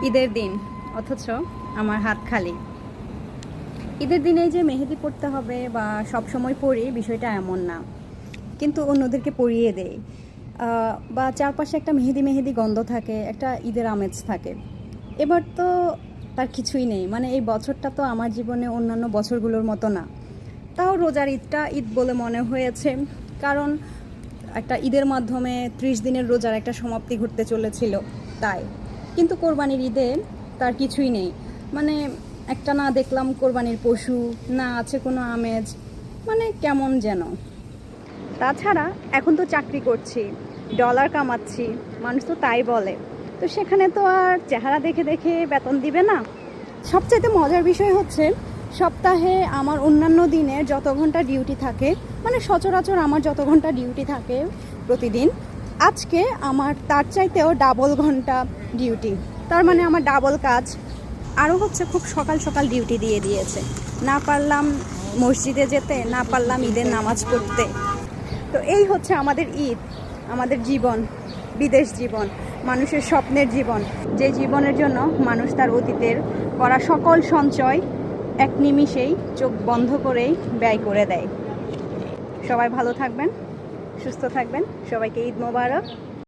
ঈদের দিন, অথচ আমার হাত খালি। ঈদের দিনে যে মেহেদি পড়তে হবে বা সব সময় পড়ি, বিষয়টা এমন না, কিন্তু অন্যদেরকে পরিয়ে দেয়। বা চারপাশে একটা মেহেদি মেহেদি গন্ধ থাকে, একটা ঈদের আমেজ থাকে। এবার তো তার কিছুই নেই, মানে এই বছরটা তো আমার জীবনে অন্যান্য বছরগুলোর মতো না। তাও রোজার ঈদটা ঈদ বলে মনে হয়েছে, কারণ একটা ঈদের মাধ্যমে 30 দিনের রোজার একটা সমাপ্তি ঘটতে চলেছিল তাই। কিন্তু কোরবানির ঈদে তার কিছুই নেই, মানে একটা না দেখলাম কোরবানির পশু, না আছে কোনো আমেজ, মানে কেমন যেন। তাছাড়া এখন তো চাকরি করছি, ডলার কামাচ্ছি, মানুষ তো তাই বলে। তো সেখানে তো আর চেহারা দেখে দেখে বেতন দিবে না। সবচাইতে মজার বিষয় হচ্ছে, সপ্তাহে আমার অন্যান্য দিনের যত ঘন্টা ডিউটি থাকে, মানে সচরাচর আমার যত ঘন্টা ডিউটি থাকে প্রতিদিন, আজকে আমার তার চাইতেও ডাবল ঘন্টা ডিউটি। তার মানে আমার ডাবল কাজ। আরও হচ্ছে, খুব সকাল সকাল ডিউটি দিয়ে দিয়েছে। না পারলাম মসজিদে যেতে, না পারলাম ঈদের নামাজ পড়তে। তো এই হচ্ছে আমাদের ঈদ, আমাদের জীবন, বিদেশ জীবন, মানুষের স্বপ্নের জীবন, যে জীবনের জন্য মানুষ তার অতীতের করা সকল সঞ্চয় এক নিমিষেই চোখ বন্ধ করেই ব্যয় করে দেয়। সবাই ভালো থাকবেন, সুস্থ থাকবেন, সবাইকে ঈদ মোবারক।